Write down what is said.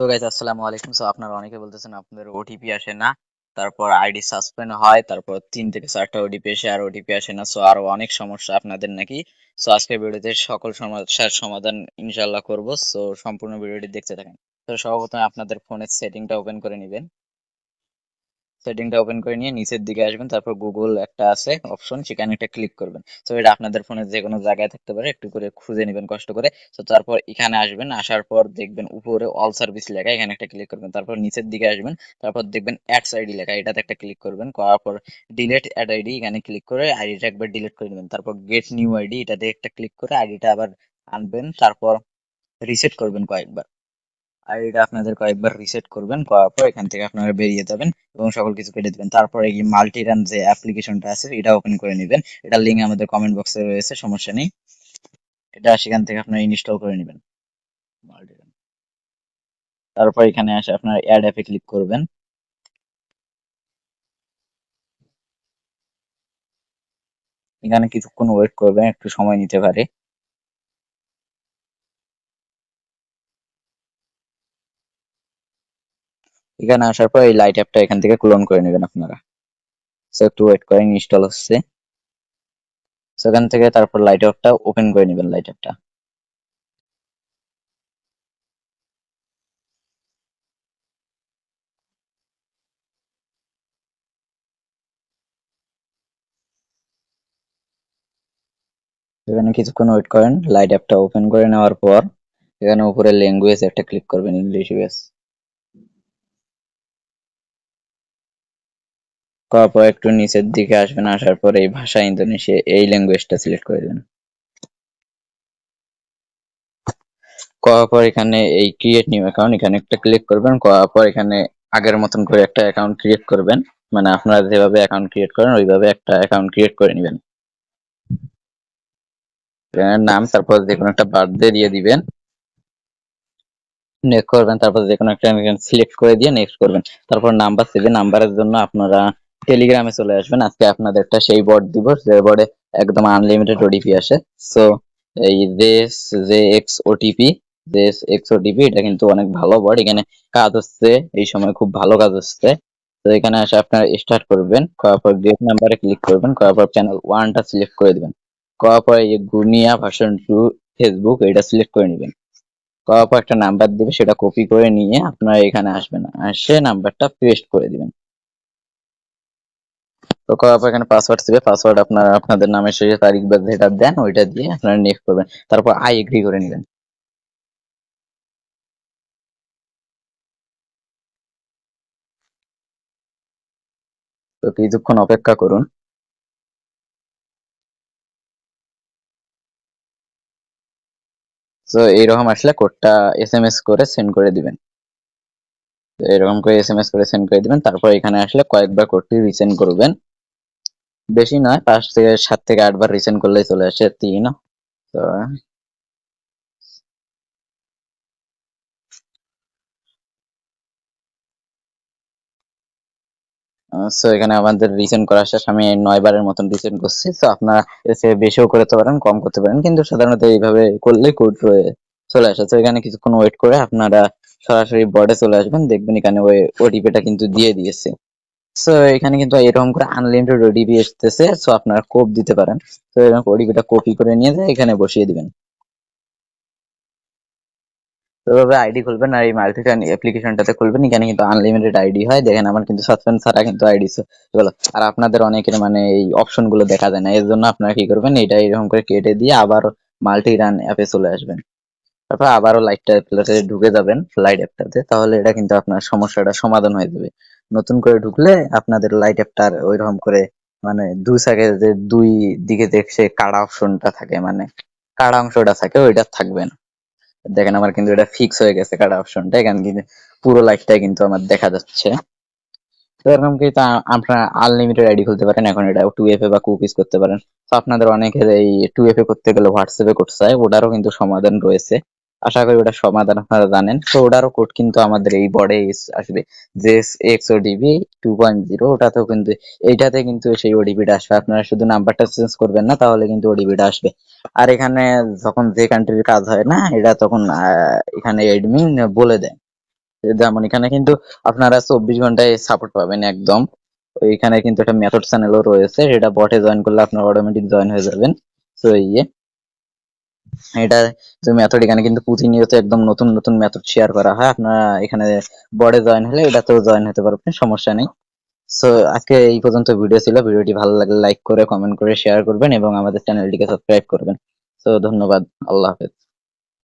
তো গাইস আসসালামু আলাইকুম। সো আপনারা অনেকে বলতেছেন আপনাদের ওটিপি আসে না, তারপর আইডি সাসপেন্ড হয়, তারপর 3 থেকে 4টা ওটিপি আসে আর ওটিপি আসে না। সো আরো অনেক সমস্যা আপনাদের নাকি। সো আজকের ভিডিওতে সকল সমস্যার সমাধান ইনশাল্লাহ করব। সো সম্পূর্ণ ভিডিওটি দেখতে থাকেন। তো সর্বপ্রথমে আপনাদের ফোনের সেটিংটা ওপেন করে নেবেন। সেটিংটা ওপেন করে নিয়ে নিচের দিকে আসবেন, তারপর গুগল একটা আছে অপশন, সেখানে একটা ক্লিক করবেন। তো এটা আপনাদের ফোনের যে কোনো জায়গায় থাকতে পারে, একটু করে খুঁজে নেবেন কষ্ট করে। তো তারপর এখানে আসবেন, আসার পর দেখবেন উপরে অল সার্ভিস লেখা, এখানে একটা ক্লিক করবেন। তারপর নিচের দিকে আসবেন, তারপর দেখবেন অ্যাডস আইডি লেখা, এটাতে একটা ক্লিক করবেন। করার পর ডিলেট অ্যাড আইডি, এখানে ক্লিক করে আইডিটা একবার ডিলিট করে নেবেন। তারপর গেট নিউ আইডি, এটাতে একটা ক্লিক করে আইডিটা আবার আনবেন। তারপর রিসেট করবেন কয়েকবার। আইডিটা আপনাদের কয়েকবার রিসেট করবেন, করার পর এখান থেকে আপনারা বেরিয়ে যাবেন এবং সকল কিছু কেটে দিবেন। তারপরে এই মাল্টি রান যে অ্যাপ্লিকেশনটা আছে এটা ওপেন করে নেবেন। এটার লিঙ্ক আমাদের কমেন্ট বক্সে রয়েছে, সমস্যা নেই। এটা সেখান থেকে আপনারা ইনস্টল করে নেবেন মাল্টি রান। তারপর এখানে এসে আপনারা অ্যাড অ্যাপে ক্লিক করবেন। এখানে কিছুক্ষণ ওয়েট করবেন, একটু সময় নিতে পারে। এখানে আসার পর এই লাইট অ্যাপটা এখান থেকে ক্লোন করে নেবেন আপনারা। সো একটু ওয়েট করেন, ইনস্টল হচ্ছে। সেখান থেকে তারপর লাইট অ্যাপটা ওপেন করে নেবেন, লাইট অ্যাপটা। এখানে কিছুক্ষণ ওয়েট করেন, লাইট অ্যাপটা ওপেন করে নেওয়ার পর এখানে উপরে ল্যাঙ্গুয়েজ একটা ক্লিক করবেন, ইংলিশ ইউএস। করার পর একটু নিচের দিকে আসবেন, আসার পর এই ভাষা ইন্দোনেশিয়া, এই ল্যাঙ্গুয়েজটা সিলেক্ট করে দেবেন। করার পর এখানে এই ক্রিয়েট নিউ অ্যাকাউন্ট, এখানে একটা ক্লিক করবেন। করার পর এখানে আগের মতন করে একটা অ্যাকাউন্ট ক্রিয়েট করবেন, মানে আপনারা যেভাবে অ্যাকাউন্ট ক্রিয়েট করেন ওইভাবে একটা অ্যাকাউন্ট ক্রিয়েট করে নেবেন। নাম, তারপর যে কোনো একটা বার্থডে দিয়ে দিবেন, নেক্সট করবেন। তারপর যে কোনো একটা সিলেক্ট করে দিয়ে নেক্সট করবেন। তারপর নাম্বার 7 নাম্বারের জন্য আপনারা টেলিগ্রামে চলে আসবেন। আজকে আপনাদের একটা সেই বট দিব যে বটে একদম আনলিমিটেড ওটিপি আসে। সো এই দেশ যে এক্স ওটিপি, দেশ এক্স ওটিপি এটা কিন্তু অনেক ভালো বট, এখানে কাজ হচ্ছে, এই সময় খুব ভালো কাজ হচ্ছে। তো এখানে এসে আপনারা স্টার্ট করবেন, করার পর গেট নাম্বারে ক্লিক করবেন, করার পর চ্যানেল 1টা সিলেক্ট করে দিবেন। করার পর এই গুনিয়া ভার্সন 2 ফেসবুক এটা সিলেক্ট করে নেবেন। করার পর একটা নাম্বার দিবে, সেটা কপি করে নিয়ে আপনারা এখানে আসবেন, আসে নাম্বারটা পেস্ট করে দিবেন। তো করার পর এখানে পাসওয়ার্ড দিবে, পাসওয়ার্ড আপনারা আপনাদের নামের শেষে তারিখ বা যেটা দেন ওইটা দিয়ে আপনারা নেক্সট করবেন। তারপর আই এগ্রি করে নেবেন। তো কিছুক্ষণ অপেক্ষা করুন। তো এইরকম আসলে কোডটা এসএমএস করে সেন্ড করে দিবেন। তো এরকম করে এসএমএস করে সেন্ড করে দিবেন। তারপর এখানে আসলে কয়েকবার কোডটি রিসেন্ড করবেন, বেশি নয়, 5 থেকে 7 থেকে 8 বার রিসেন্ড করলেই চলে আসে 3। তো সো এখানে আমাদের রিসেন্ট করা শেষ, আমি 9 বারের মতন রিসেন্ট করছি। তো আপনারা এর চেয়ে বেশিও করতে পারেন, কম করতে পারেন, কিন্তু সাধারণত এইভাবে করলে কোড চলে আসে। তো এখানে কিছুক্ষণ ওয়েট করে আপনারা সরাসরি বর্ডে চলে আসবেন, দেখবেন এখানে ওই ওটিপিটা কিন্তু দিয়ে দিয়েছে। সো এখানে কিন্তু এরকম করে আনলিমিটেড ওটিপি আসতেছে, সো আপনারা কোড দিতে পারেন। তো এরকম ওটিপিটা কপি করে নিয়ে যায় এখানে বসিয়ে দিবেন। তো এভাবে আইডি খুলবেন আর এই মাল্টিটান অ্যাপ্লিকেশনটাতে খুলবেন। এখানে কিন্তু আনলিমিটেড আইডি হয়, দেখেন আমার কিন্তু সাসপেন্ড ছাড়া কিন্তু আইডি গুলো। আর আপনাদের অনেকের মানে এই অপশন গুলো দেখা যায় না, এর জন্য আপনারা কি করবেন, এটা এরকম করে কেটে দিয়ে আবার মাল্টি রান অ্যাপে চলে আসবেন। তারপর আবারও লাইটটা ঢুকে যাবেন, লাইট অ্যাপটাতে, তাহলে এটা কিন্তু আপনার সমস্যাটা সমাধান হয়ে যাবে। নতুন করে ঢুকলে আপনাদের লাইট অ্যাপটার ওইরকম করে মানে দুই সাইডে যে দুই দিকে দেখছে কাড়া অপশনটা থাকে, মানে কাড়া অংশটা থাকে, ওইটা থাকবে না। দেখেন আমার কিন্তু এটা ফিক্স হয়ে গেছে কার্ড অপশনটা, এখানে কিন্তু পুরো লাইটটাই কিন্তু আমার দেখা যাচ্ছে। তো এরকম কিন্তু আপনারা আনলিমিটেড আইডি খুলতে পারেন, এখন এটা 2FA বা কুকিজ করতে পারেন। তো আপনাদের অনেকের এই 2FA করতে গেলে হোয়াটসঅ্যাপে করতে চায়, ওটারও কিন্তু সমাধান রয়েছে। আশা করি ওটার সমাধান আপনারা জানেন। তো ওটারও কোড কিন্তু আমাদের এই বডে আসবে, যে এক্স ওডিপি 2.0, ওটাতেও কিন্তু এইটাতে কিন্তু সেই ওডিপিটা আসবে। আপনারা শুধু নাম্বারটা চেঞ্জ করবেন না, তাহলে কিন্তু ওডিপিটা আসবে। আর এখানে যখন যে কান্ট্রির কাজ হয় না, এটা তখন এখানে এডমিন বলে দেয় যেমন এখানে কিন্তু আপনারা 24 ঘন্টায় সাপোর্ট পাবেন একদম। ওইখানে কিন্তু একটা মেথড চ্যানেলও রয়েছে, সেটা বটে জয়েন করলে আপনারা অটোমেটিক জয়েন হয়ে যাবেন। তো এটা যে মেথড, এখানে কিন্তু প্রতিনিয়ত একদম নতুন নতুন মেথড শেয়ার করা হয়। আপনারা এখানে বটে জয়েন হলে এটাতেও জয়েন হতে পারবেন, সমস্যা নেই। সো আজকে এই পর্যন্ত ভিডিও ছিল। ভিডিওটি ভালো লাগলে লাইক করে, কমেন্ট করে, শেয়ার করবেন এবং আমাদের চ্যানেলটিকে সাবস্ক্রাইব করবেন। তো ধন্যবাদ। আল্লাহ হাফেজ।